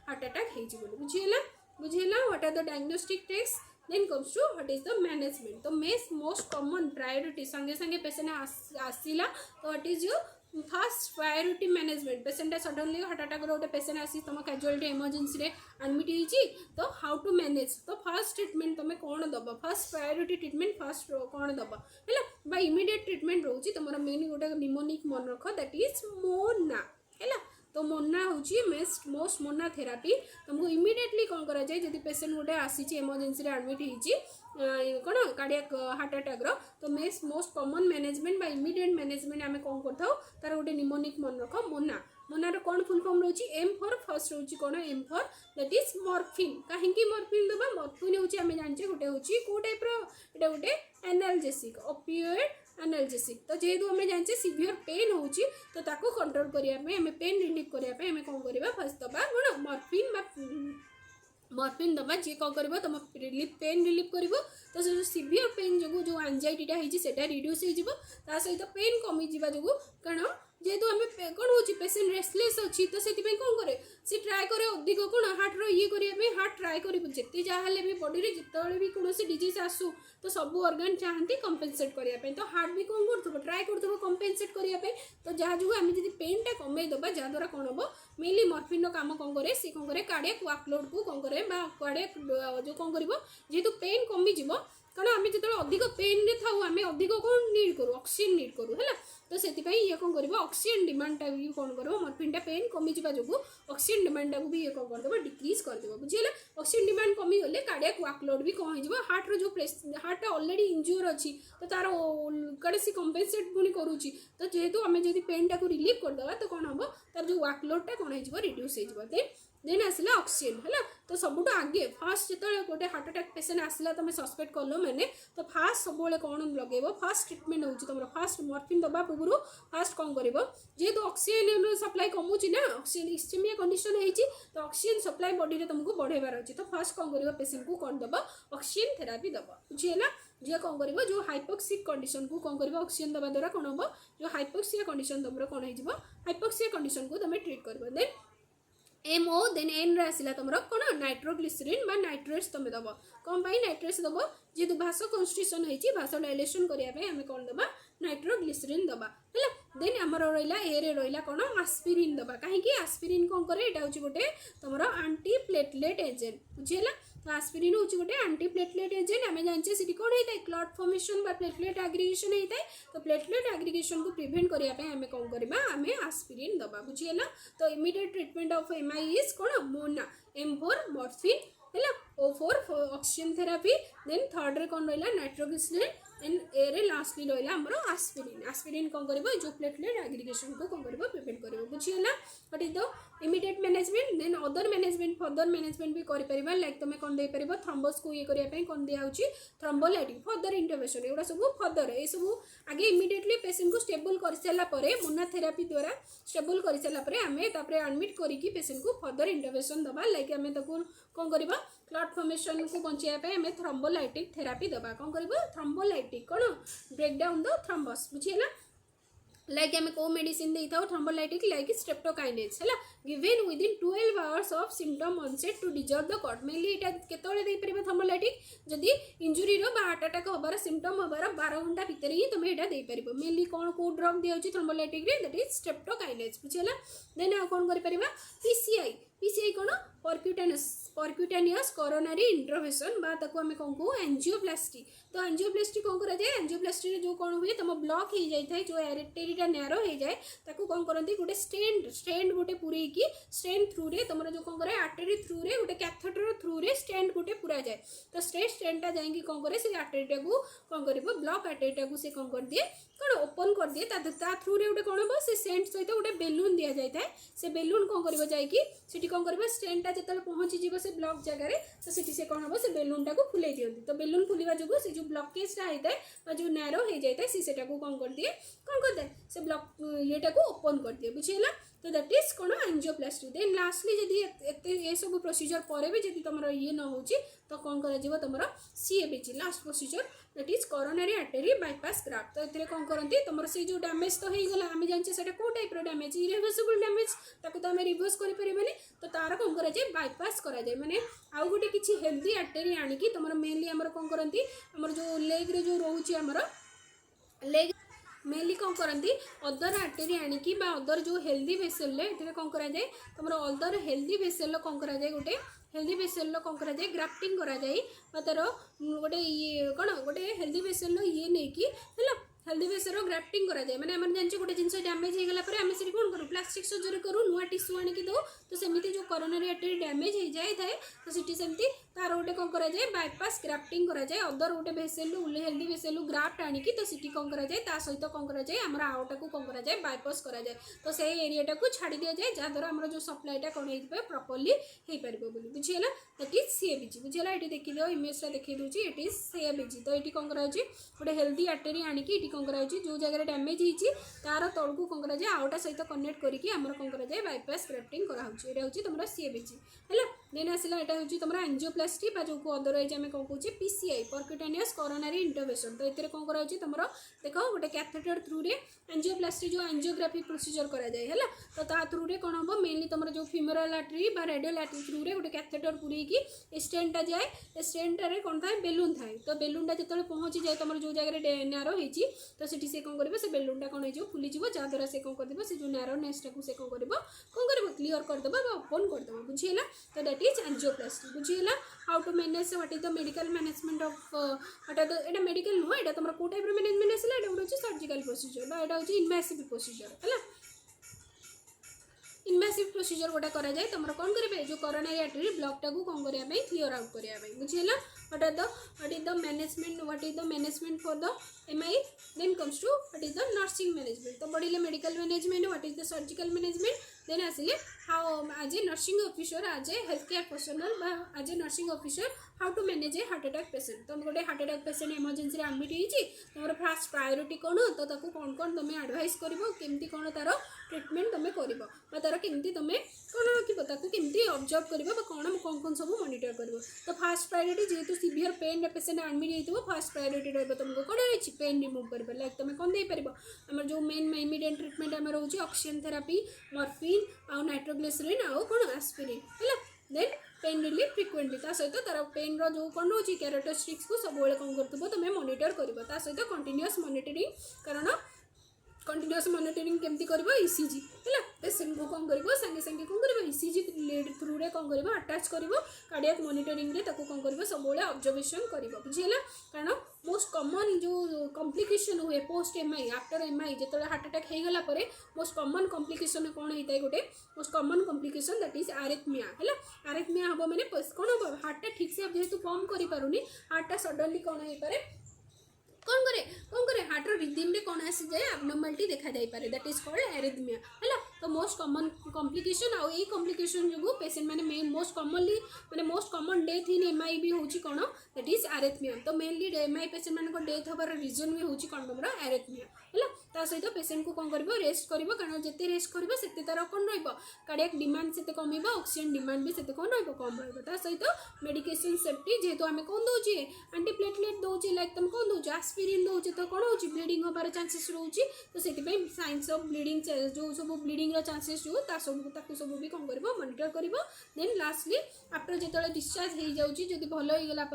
हार्ट अटैक हो बुझीगला। बुझेला what are the diagnostic test then comes to what is the management तो मोस्ट कॉमन प्रायोरिटी संगे संगे पेशेंट आसिला तो what is your fast priority management patient suddenly heart attack गोटे पेशेंट आसी तुम कैजुअलिटी इमरजेंसी रे एडमिट होती तो हाउ टू मैनेज तो फास्ट ट्रीटमेंट तुम कौन दब फास्ट प्रायोरिटी ट्रीटमेंट फास्ट कौन दब है इमिडिएट ट्रीटमेंट रोचे तुम मेन गोटे निमोनिक मन रख दैट इज मोना है तो मोना हूँ मोस्ट मोना थेरापी तुमको इमिडिएटली कौन करा जाए जब पेशेंट गोटे आसी इमरजेंसी रे एडमिट होती कौन कार्डियक हार्ट अटैक रो तो most common management immediate management आम कौन कर तार गोटे निमोनिक मन रख मोना मोनार कौन फुल फॉर्म रोची एम फॉर फर्स्ट रोची कौन M for that is morphine कहीं मॉर्फिन दबा मॉर्फिन होची आम जानचे गोटे होची को टाइप रो एटा गोटे एनाल्जेसिक ओपियोइड एनाल्जेसिक तो जेहेतु आम जानचे सीवियर पेन होची तो ताको कंट्रोल करने आम पेन रिलीफ करने आम कौन करवा फर्स्ट दबा कौन मॉर्फिन दबा जी कौन कर तुम रिलीफ पेन रिलीफ कर तो जो सीवियर पेन जो जो एंजाइटीटा होता रिड्यूस हो सहित पेन कमी जो कारण जेहेतु आम कौन हो पेशेंट रेस्टलेस अच्छी तो से कौन करे सी ट्राए करे अधिक कौन हार्ट ये करने हार्ट ट्राए कर जिते जहाँ भी बॉडी रे जिते भी कौन डिजीज आसू तो सब ऑर्गन चाहती कंपेनसेट करने तो हार्ट भी कौन कर ट्राए कर कंपेनसेट करने तो जहाँ जो आम जी पेनटा कमे दबा जहाँद्वारा कौन हम मेनली मॉर्फिन काम कौन करे सी कौन करे कार्डियक वर्कलोड को कौन करे कार्डियक जो कौन कर जेहेतु पेन कमिज कारण आम जो अधिक पेन रे था आम अधिक कौन नीड करूँ ऑक्सीजन नीड करूँ है तो से ये कौन कर ऑक्सीजन डिमांडटा भी कौन कर मॉर्फिनटा पेन कमिजा जो ऑक्सीजन डिमांडटा भी ये कौन करदेव डिक्रीज करदेव बुझीगला ऑक्सीजन डिमांड कमी गले कार्डियक वर्कलोड भी कौन हो हार्ट जो हार्ट ऑलरेडी इंज्योर अच्छी तो तार कड़े सी कंपेनसेट पुणी करुच्ची तो जेहेतु आम जब पेनटा को रिलीव करदे तो कौन हम तार जो वर्कलोडटा कौन हो रिड्यूस हो देन आसला ऑक्सीजन है तो सबुठ आगे फास्ट जो गोटे हार्ट अटैक पेशेंट आसला तुम सस्पेक्ट कल मैंने तो फास्ट सब कौन लगे फास्ट ट्रीटमेंट हो तुम फास्ट मॉर्फिन दबा पूर्व फास्ट कौन कर जेहेतु ऑक्सीजन सप्लाई कमुची ना ऑक्सीजन इस्टेमिया कंडीशन होती तो ऑक्सीजन सप्लाई बॉडी रे तुमको बढ़ेबार अच्छी तो फास्ट कौन कर पेशेंट को कौन दब ऑक्सीजन थेरापी दब बुझीगला जी कौन कर जो हाइपोक्सिक कंडीशन को कौन कर ऑक्सीजन दबा द्वारा कौन हम जो हाइपोक्सिया कंडीशन तुम कौन हो हाइपोक्सिया कंडीशन को तुम ट्रीट कर देन एमओ देन एन रे आसला तुम कौन नाइट्रोग्लिसरीन बा नाइट्रेट्स तुम दब कौन पाई नाइट्रेट्स दब जेहेतु भास कन्स्टिट्यूशन होती भास डायलेशन करने आम कौन दबा नाइट्रोग्लिसरीन दबा है देन आमर रहा ए रे रहा कौन आस्पिरिन दबा कहीं आस्पिरिन कौन करे यहाँ हूँ गोटे तुम आंटी प्लेटलेट एजेंट बुझीगला तो आस्पिरिन हूँ गोटे आंटी प्लेटलेट एजेंट आम जानचे सी कौन होता है क्लॉट फॉर्मेशन बा प्लेटलेट एग्रीगेशन होता है तो प्लेटलेट एग्रीगेशन को प्रिवेंट करने आम कौन करवा आम आस्पिरिन दबा बुझीगला तो immediate treatment of MI is कौन मोना एम फॉर मॉर्फिन है O for oxygen therapy then third रे कौन रहा नाइट्रोग्लिसरीन देन ए रे लास्टली रहा आमर आस्पिरिन आस्पिरिन कौन कर जो प्लेटलेट एग्रीगेशन को कौन कर प्रिवेंट कर बुझीगला but is the immediate management then other management further management भी कर लाइक तुम कौन दे पार थ्रम्बस को ये करने कौन दिया थ्रम्बोलाइटिक फर्दर इंटरवेंशन एगुड़ा सब फर्दर ये सब आगे इमिडिएटली पेशेंट को स्टेबल कर सारापर मोना थेरापी द्वारा स्टेबल कर सारापर आम एडमिट करके पेशेंट को फर्दर इंटरवेंशन दबा लाइक आम कौन करवा क्लॉट फॉर्मेशन को बचाई आम थ्रम्बोलाइटिक थेरापी दबा कौन कर थ्रम्बोलाइटिक कौन ब्रेक डाउन द थ्रम्बस बुझीगला लाइक आम कौ मेडिसिन दे था थ्रम्बोलाइटिक लाइक स्ट्रेप्टोकाइनेज है given within 12 hours of symptom onset to deserve the cut mainly यहाँ केतने थ्रम्बोलाइटिक जदि इंजुरी हार्ट अटैक हबार सिम्पटम हबार 12 घंटा भितर ही तुम यहाँ दे पार मेनली कौन कौ ड्रग दिखाई थ्रम्बोलाइटिक दैट इज स्ट्रेप्टोकाइनेज बुझीगला देन आ कौन कर पीसीआई पीसीआई कौन परक्यूटेनियस कोरोनरी इंटरवेंशन बा ताको आमे कौन को एंजियोप्लास्टी तो एंजियोप्लास्टी कौन करा जाए एंजियोप्लास्टी रे जो कौन हुए तुम ब्लॉक हो जाए जो एरिटेरीटा नैरो हो जाए ताको कौन करती गोटे स्टेंड गोटे पूरे की स्टेंड थ्रू रे तुम जो कौन करे आर्टरी थ्रू रे गोटे कैथेटर थ्रू रे स्टेंड गोटे पूरा जाए तो स्टेंडटा जाइए कौन करे से आर्टरीटा को कौन कर ब्लॉक आर्टरीटा को से कौन कर दिए कौन ओपन कर दिए ता थ्रू रे गोटे कौन हम से सेंट सहित गोटे बेलून दि जाए से बेलून कौन कर जाकि कौन कर स्टेंडटा जो पहुँची से ब्लॉक जगह तो से कौन हम से बेलूनटा को फुले दिखती तो बेलून फुलवा जो से जो ब्लॉकेजटा होता है जो नैरो हो जाए सीटा को कौन कर दिए से ब्लॉक येटा को ओपन कर दिए बुझीगला तो दैट इज कौन एंजियोप्लास्टी देन लास्टली जदि ये सब प्रोसीजर पर भी जब तुम ये न हो तो कौन कर तुम CABG last procedure that is coronary artery bypass graft. तो ये कौन करती तुम से जो डैमेज तो होगा आम जानते से कौ टाइप डैमेज इरिवर्सिबल डैमेज ताको तो आम रिवर्स करें तो तार कौन कराए बाईपास कराए माने आउ गोटे किसी हेल्दी आर्टरी आणिकी तुम मेनली आम कौन करती आम जो लेग रे जो रोचे आमर लेग मेनली कौन करती अदर आर्टरी आणिकी अदर जो हेल्दी वेसेल ये कौन कराए तुम अदर हेल्दी वेसेल कौन कराए गोटे हेल्दी वेसेल कौन कराए ग्राफ्टिंग कराए तार गोटे ये कौन गोटे हेल्दी वेसेल ये नहीं कि हेल्दी वेसेल ग्राफ्टिंग कराए मैंने आम जानते गोटे जिन डैमेज होगा आम से कौन करूँ प्लास्टिक सर्जरी करूँ नुआ टिश्यू आणिकी दो तो सेमती जो कोरोनरी आर्टरी डैमेज हो जाए तो सीटी सेमती तार गोटे कौन कराए बाईपास ग्राफ्टिंग कराए अदर गोटे वेसेल हेल्दी वेसेल ग्राफ्ट आणिकी तो सीटी कौन कराए सहित कौन कराए आम आउटा को कौन कराए बाईपास कराए तो से एरिया को छाड़ी दि जाए जहाँद्वारा आम जो सप्लाईटा कौन हो प्रॉपर्ली हो पार बुझीगला दैट इज सीएबीजी बुझीगला ये देखिए इमेजटा देखिए दूसरी इट इज सीएबीजी तो ये कौन कराए गोटे हेल्दी आर्टरी आणिकी कौन कराए जो जगह डैमेज होती तार तौर को कौन कराए आउटा सहित कनेक्ट करके आम कौन कराए बाईपास ग्राफ्टिंग कराऊँ ये हूँ तुम सीएबीजी है देन आसला यहाँ हूँ तुम एंजियोप्लास्टी जो को अदरवाइज आम कौन कहे पीसीआई परक्यूटेनियस कोरोनरी इंटरवेंशन तो ये कौन कराए तुम देख गोटे कैथेटर थ्रू रे एंजियोप्लास्टी जो एंजियोग्राफी प्रोसीजर कराए है तो ता थ्रू रे कौन हम मेनली तुम जो femoral artery radial artery through रे गोटे कैथेटर पूरेकी स्टेनटा जाए स्टेनटारे कौन था बेलून थाए तो बेलूनटा जो पहुँची जाए तुम जो जगह नारो होती तो से कौन कर बेलूनटा कौन हो फुलीज जहाँद्वारा से कौन कर से जो नारोनेसटा को कौन कर क्लीयर करदे ओपन करदे बुझीगला तो दैट इज एंजियोप्लास्टी बुझीगला how to manage what is the medical management of एटा मेडिकल नुह एटा तुम को टाइप मैनेजमेंट आसला एटा गोटे सर्जिकल प्रोसीजर एटा हूँ इनवेसिव प्रोसीजर है इनवेसिव प्रोसीजर गोटा करा जाए तुम कौन करेंगे जो कोरोनरी आर्टरी ब्लॉकटा को कौन करने क्लीयर आउट करने बुझीगला what is the management for the MI then comes to what is the nursing management तो बढ़िले medical management what is the surgical management then आसिले how as a nursing officer as a health care personal as a nursing officer how to manage a heart attack patient तुम गोटे heart attack patient emergency admit होती तुम fast priority कौन तो कौन कौन तुम एडवाइस कर केमती कौन तार ट्रिटमेंट तुम कर तार केमती तुम कौन रखो केमती ऑब्जर्व कर कौन कौन कौन सब मॉनिटर कर तो फास्ट प्रायोरीटी जेहेतु सीवियर पेन पेशेंट एडमिट हो फास्ट प्रायोरीटी रही तुमको कौन रही पेन रिमूव कर लाइक तुम कौन दे पार आम जो मेन इमिडिएट ट्रिटमेंट आम रोचे ऑक्सीजन थेरापी मॉर्फिन आउ नाइट्रोग्लिसरीन आउ कौन एस्पिरिन है देन पेन रिलीफ फ्रिक्वेंटली सहित तार पेन रो जो कौन रोचे कैरेक्टरिस्टिक्स को सब कौन कर तुम मॉनिटर कर सहित कंटिन्यूअस मॉनिटरिंग कारण कंटिन्यूअस मॉनिटरिंग केमती कर ईसीजी है पेशेंट को कौन कर संगे संगे कौन कर ईसीजी थ्रू रे कौन कर अटैच कर कार्डियक मॉनिटरिंग रे ताको कौन कर सब ऑब्जर्वेशन कर बुझीगला कारण मोस्ट कॉमन जो कॉम्प्लिकेशन हुए पोस्ट एमआई आफ्टर एमआई जो हार्ट अटैक हो गला मोस्ट कॉमन कॉम्प्लिकेशन कौन होता है गोटे most common complication that is arrhythmia है आरिथमिया हम मैंने कौन हम हार्टा ठीक से जेहेतु पंप कर पारुनी हार्टा सडनली कौन हो पारे कौन करे हार्टर रिदम रे कौन आसी जाए एबनॉर्मलिटी देखा जाई पारे दैट इज कॉल्ड एरिथमिया है तो मोस्ट कॉमन कॉम्प्लिकेशन आउ ये कॉम्प्लिकेशन जो पेशेंट मैंने मोस्ट कॉमनली मैंने most common death in MI भी होची कौन दैट इज एरिथमिया तो मेनली एमआई पेशेंट मान डेथ होबार रीजन भी होची कौन तुम एरिथमिया है सहित पेशेंट को कौन कर रेस्ट कर कारण जिते रेस्ट कर से तार कौन कार्डियक डिमांड से कम ऑक्सीजन डिमांड भी से कौन कम सहित मेडिकेशन सेफ्टी जेहेतु आम कौन दौचे एंटीप्लेटलेट दौचे लाइक तुम कौन दौचे एस्पिरिन दौचे तो कौन हो ब्लीडिंग होबार चांसेस रोचे तो से साइंस ऑफ ब्लीडिंग जो सब ब्लीडिंग चांसेस जो सब भी कौन कर मॉनिटर कर देन लास्टली आफ्टर जो डिस्चार्ज हो जाऊँगी जब भल हो गला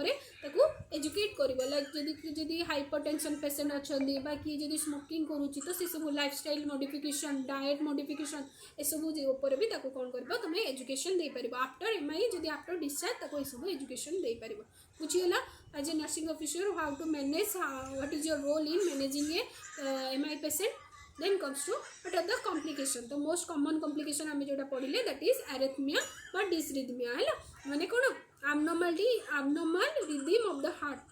एजुकेट कर लाइक जदि हाइपरटेंशन पेशेंट अच्छा कि जदि स्मोकिंग करुच्ची तो से सब लाइफस्टाइल मॉडिफिकेशन डाएट मॉडिफिकेशन ये सब ऊपर भी कौन कर तुम एजुकेशन दे पार आफ्टर एमआई जदि आफ्टर डिस्चार्ज ये सब एजुकेशन दे पार बुझीगला as a nursing officer how to manage what is your role in managing a MI patient then comes to what are the complication तो मोस्ट कॉमन कॉम्प्लिकेशन आम जो पढ़ले दैट इज एरिथमिया बा डिसरिथमिया है माने कौन abnormal rhythm of the heart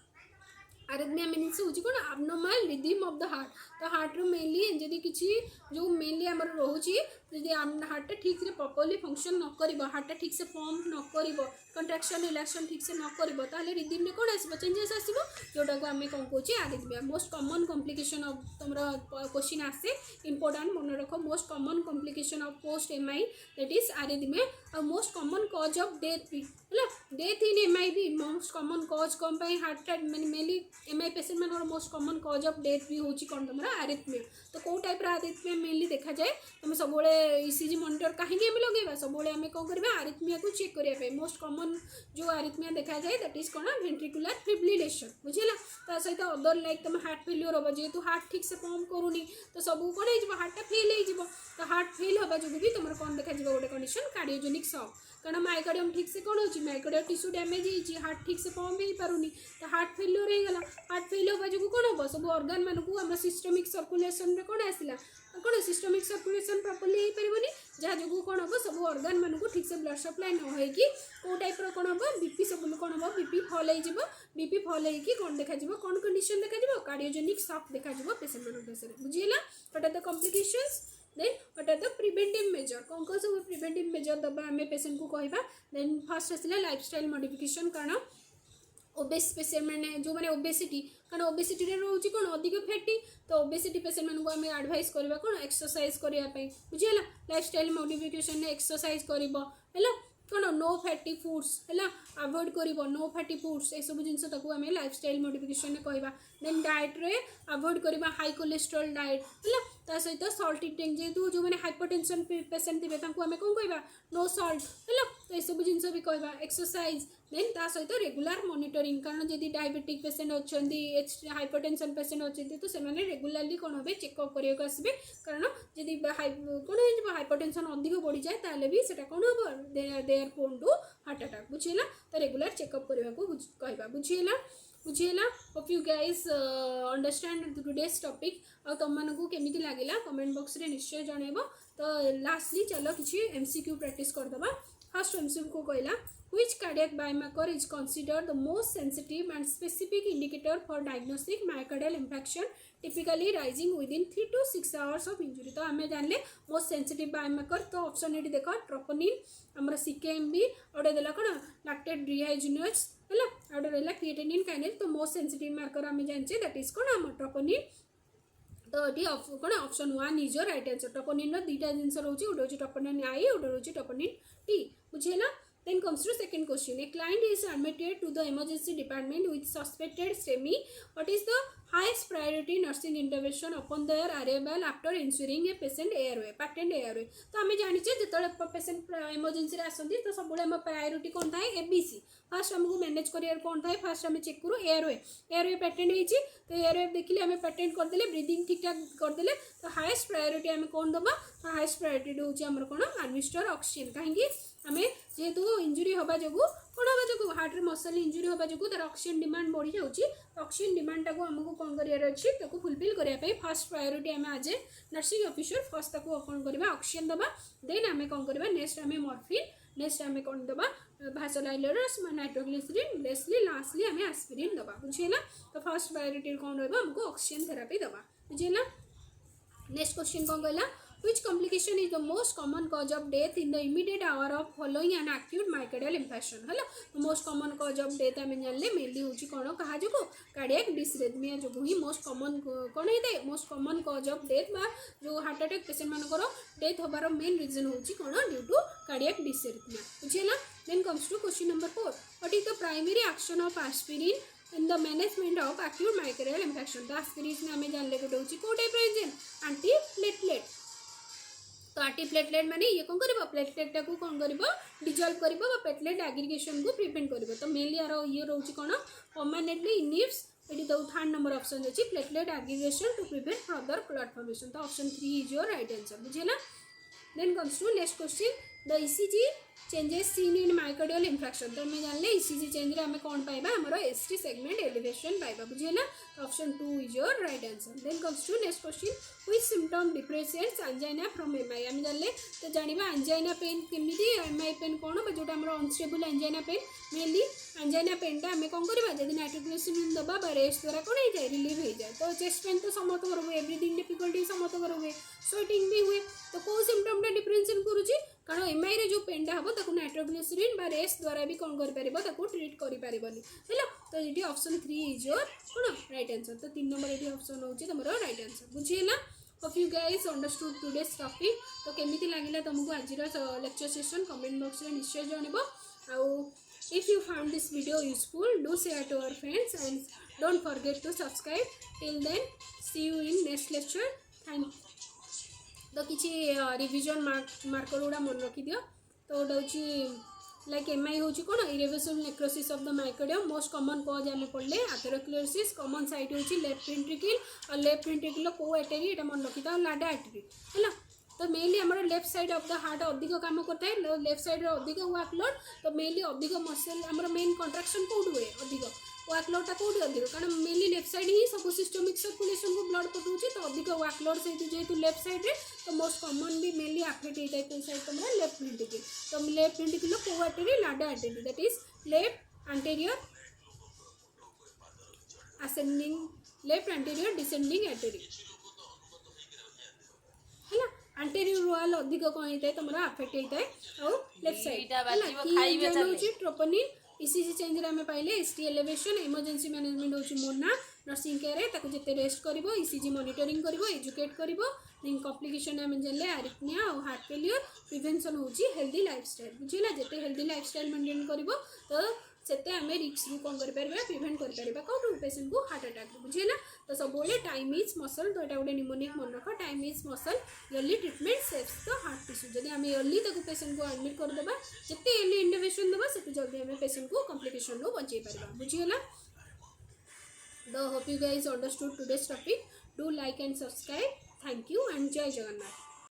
arrhythmia meanings होची कोन abnormal rhythm of the heart तो हार्ट रो मेनली जदि किछि जो मेनली हमर रहउची जदि हार्ट ठीक से प्रॉपर्ली फंक्शन न करिवो हार्ट ठीक से पंप न करिवो कंट्रैक्शन रिलैक्शन ठीक से न करिवो ताले रिदम रे कोन आसीबो चेंजेस आसीबो जोटा को हमें कोन कोची arrhythmia most common complication of तमरा क्वेश्चन आसे इंपोर्टेंट मन रखो most common complication of post MI that is arrhythmia और most common cause of death भी है डेथ इन एमआई भी मोस्ट कॉमन कॉज कम पाई heart attack mainly MI patient मान most common cause of death भी होची कौन तुम आरिथमिया। तो कौ टाइप आरिथमिया मेनली देखा जाए तुम सब ईसीजी मॉनिटर कहीं लगे सब आम कौन करवा आरिथमिया को चेक करने मोस्ट कॉमन जो आरिथमिया देखा जाए दैट इज कौन वेंट्रिकुलर फिब्रिलेशन बुझेगा। ता सहित अदर लाइक तुम हार्ट फेल्यूर हम जेहेतु हार्ट ठीक से पंप करूनी तो सब कौन हो हार्टा फेल हो तो हार्ट फेल हवा जो भी तुम कौन देखा गोटे कंडीशन कार्डियोजेनिक शॉक कारण माइकार्डियम ठीक से कौन हो माइकार्डियम टिश्यू डैमेज होती हार्ट ठीक से पंप हो पारुनी तो हार्ट फेल्यूर होगा हार्ट फेल हवा जो कौन हम सब ऑर्गन मानक आम सिस्टमिक सर्कुलेशन कौन आसला कौन सिस्टमिक सर्कुलेशन प्रॉपर्ली हो पारनी जहाँ जो कौन हम सब ऑर्गन मानक ठीक से ब्लड सप्लाई न होगी कौ टाइप कौन हम बीपी सब कौन हम बीपी फॉल हो बीपी फॉल होगी कौन देखा कौन कंडीशन देखा कार्डियोजेनिक शॉक देखा पेशेंट मान बुझीला what are the complications then what are the preventive measure कौन कौन सब प्रिवेंटिव मेजर दबा आम पेशेंट को कहवा देन फर्स्ट आसला लाइफस्टाइल मॉडिफिकेशन कारण ओबेस पेशेंट मैंने जो मैंने ओबेसिटी कारण ओबेसिटी रोचे कौन अधिक फैटी तो ओबेसिटी पेशेंट मानक आम एडवाइस करवा कौन एक्सरसाइज करने बुझीला लाइफस्टाइल मॉडिफिकेशन एक्सरसाइज कर कौन नो फैटी फूड्स है अवॉइड कर नो फैटी फूड्स ये सब जिन आम लाइफस्टाइल मॉडिफिकेशन कहवा देन डाइट रे अवॉइड करवा हाई कोलेस्ट्रॉल डाइट है सहित सॉल्ट इंटेक जेहेतु जो मैंने हाइपरटेंशन पेशेंट थे आम कौन कहवा नो सॉल्ट है तो यू जिन भी कहवा एक्सरसाइज देन ता सहित रेगुलर मॉनिटरिंग कारण जब डायबिटिक पेशेंट अच्छा हाइपरटेंशन पेशेंट अच्छे तो से रेगुलाली कौन हे चेकअप करने आसबे कारण जदि कौन हो हाइपरटेंशन अधिक बढ़ी जाए ताले भी सेटा कौन हम there prone to heart attack बुझीला तो रेगुलर चेकअप करने को कहवा बुझीला hope you guys understand today's topic और तुम मानक केमिति लागिला कमेंट बॉक्स रे निश्चय जनइब। तो लास्टली चलो किसी एमसीक्यू प्रैक्टिस करदबा। फर्स्ट एमसीक्यू को कहला which cardiac biomarker is considered the most sensitive and specific indicator for diagnostic myocardial infarction typically rising within 3 to 6 hours of injury। तो आम जानले मोस्ट सेंसिटिव बायोमार्कर तो ऑप्शन ये देख ट्रोपोनिन आमर सीकेएमबी और देला कौन लैक्टेट डिहाइड्रोजिनेज है और रहा क्रिएटिनिन काइनेज। तो मोस्ट सेंसिटिव मार्कर आम जानचे दैट इज कौन आम ट्रोपोनिन। तो ये कौन option 1 is your right answer. Troponin दुईटा जिन रोचे गोटे हूँ ट्रोपोनिन आई गोटे हूँ ट्रोपोनिन टी बुझेगा। Then comes to second question. A client is admitted to the emergency department with suspected STEMI. What is the highest priority nursing intervention upon their arrival after ensuring a patient airway, patent airway? तो आम जाचे जो patient emergency आसती तो सब आम priority कौन थाए एबीसी फास्ट आमको मैनेज कर कौन थाए फास्ट आम चेक करूँ एयरवे पेटेंट होती तो एयरवे देखिले आम पेटेंट करदे ब्रीदिंग ठीक ठाक करदे तो हाईएस्ट प्रायोरीटी आम कौन दबा हाईएस्ट प्रायोरीटी हूँ आम कौन एडमिनिस्टर ऑक्सीजन कहीं आम जेहेतु इंजुरी हवा जो कौन हवा जो हार्ट रे मसल इंजुरी हवा जो तार ऑक्सीजन डिमांड बढ़ी जाऊँगी ऑक्सीजन डिमांड टाक आमको कौन करार अच्छी फुलफिल करने फास्ट प्रायोरीटी आम आज ए नर्सिंग ऑफिसर फर्स्ट कौन करवा ऑक्सीजन दबा देन आम कौन करवा नेक्स्ट आम मॉर्फिन नेक्स्ट आम कौन दबा भासोडाइलेटर्स नाइट्रोग्लिसरीन लास्टली आम एस्पिरिन दबा बुझेगा। तो फर्स्ट प्रायोरीटी कौन रहा आमको ऑक्सीजन थेरापी दबा बुझेगा। नेक्स्ट क्वेश्चन कौन कहला which complication is the most common cause of death in the immediate hour of following an acute myocardial infarction है most common cause of death आम जानले मेनली हूँ कौन क्या जो कार्डियक डिसरेथमिया जो ही मोस्ट कॉमन कौन होता है most common cause of death बा जो हार्ट अटैक पेशेंट मानकर डेथ होबार मेन रीजन हूँ कौन ड्यू टू कार्डियक डिसरेथमिया बुझेगा। Then comes to question number 4 what is the primary action of aspirin in the management of acute myocardial infarction। तो aspirin आम जानले गोटे हूँ कौ टाइप एजेंट एंटी प्लेटलेट। तो एंटी प्लेटलेट माने ये कौन कर प्लेटलेट को कौन कर डिजल्व कर प्लेटलेट एग्रीगेशन को प्रिवेंट कर। तो मेनली यार ये रोचे कौन परमानेंटली इनहिबिट्स ये तो थर्ड नंबर ऑप्शन अच्छी platelet aggregation to prevent further blood formation. तो option 3 is your right answer बुझेगा। Then comes to next question the ECG changes seen in myocardial infarction. तो आम जानले ईसीजी चेंज रे आम कौन पाइबा आमर एसटी सेगमेंट एलिवेशन पाइबा बुझेगा। तो option 2 is your right answer. Then comes to next question which symptom differentiates angina from MI. आम जानले तो जानिबा एंजाइना पेन केमिति एमआई पेन कौन जोटा आमर unstable angina pain mainly angina पेनटा आम कौन करबा जदि नाइट्रोग्लिसरीन दबा बा रेस्ट द्वारा कौन हो जाए रिलीव हो जाए। तो चेस्ट पेन तो समस्त हुए ब्रीदिंग डिफिकल्टी समस्त हुए स्वेटिंग भी हुए तो कौ सिम्पटमटा डिफरेंशिएट करुच्ची कारण एमआई रे जो पेनटा हम ताको नाइट्रोग्लिसरीन बा रेस्ट द्वारा भी कौन कर ट्रीट कर पारबनी है। तो ये ऑप्शन 3 इज योर कौन राइट आंसर। तो 3 नंबर ये ऑप्शन हूँ तुम राइट आंसर बुझेगा। Hope you guys understood today's topic. तो केमिति लागिला तुमको आज लेक्चर सेशन कमेंट बॉक्स में निश्चय जानब। आउ if you found this video useful do share to our friends and don't forget to subscribe till then see you in next lecture thank तो किसी रिविजन मार्कर गुड़ा मन रखी दियो तो गोटे लाइक एमआई हूँ कौन irreversible necrosis of the myocardium most common cause आम पढ़ले आथेरोस्क्लेरोसिस कॉमन साइट हूँ लेफ्ट वेंट्रिकल और लेफ्ट वेंट्रिकल को आर्टरी ये मन रखी था लाडा आर्टरी है तो मेनली आम left side of the heart अधिक काम करता है लेफ्ट साइड अधिक वर्कलोड तो मेनली अधिक मसल आम मेन कंट्राक्शन कौट हुए अधिक वर्कलोडा कौटी अधिक कारण मेनली लेफ्ट साइड ही सब सिस्टमिक सर्कुलेशन को ब्लड पठाऊँ तो अधिक वर्कलोड से जेहतु लेफ्ट साइड रे तो मोस्ट कॉमन भी मेनली अफेक्ट होता है कौन साइड तुम लेफ्ट वेंट्रिकल तो लेफ्ट वेंट्रिकल को artery LADA artery that is left anterior ascending left anterior descending artery है एंटीरियर वाल अधिक कौन होता है तुम अफेक्ट होता है और लेफ्ट साइड है ट्रोपोनिन ईसीजी चेंज रे आमे पाइले एसटी एलिवेशन इमरजेंसी मैनेजमेंट होची मोना नर्सिंग केयर रे ताको जते रेस्ट करिवो ईसीजी मॉनिटरिंग करिवो एजुकेट करिवो देन कॉम्प्लिकेशन आमे जानले आरिथमिया और हार्ट फेलियर प्रिवेंशन होची हेल्दी लाइफस्टाइल बुझिला जते हेल्दी लाइफस्टाइल मेंटेन करिवो तो सेते आमे रिस्क रु कोन करि परबा प्रिवेंट करि परबा कोन पेशेंट को हार्ट अटैक बुझिला तो सब बोले टाइम इज मसल तो एटा गोटे निमोनिक मन रख time is muscle early treatment saves the heart tissue जदि आमे अर्ली ताको पेशेंट को एडमिट कर देबा जते अर्ली इंटरवेंशन देबा सेते जल्दी आमे पेशेंट को कॉम्प्लिकेशन रो बचाई परबा बुझिला the hope you guys understood today's topic do like and subscribe thank you and जय जगन्नाथ।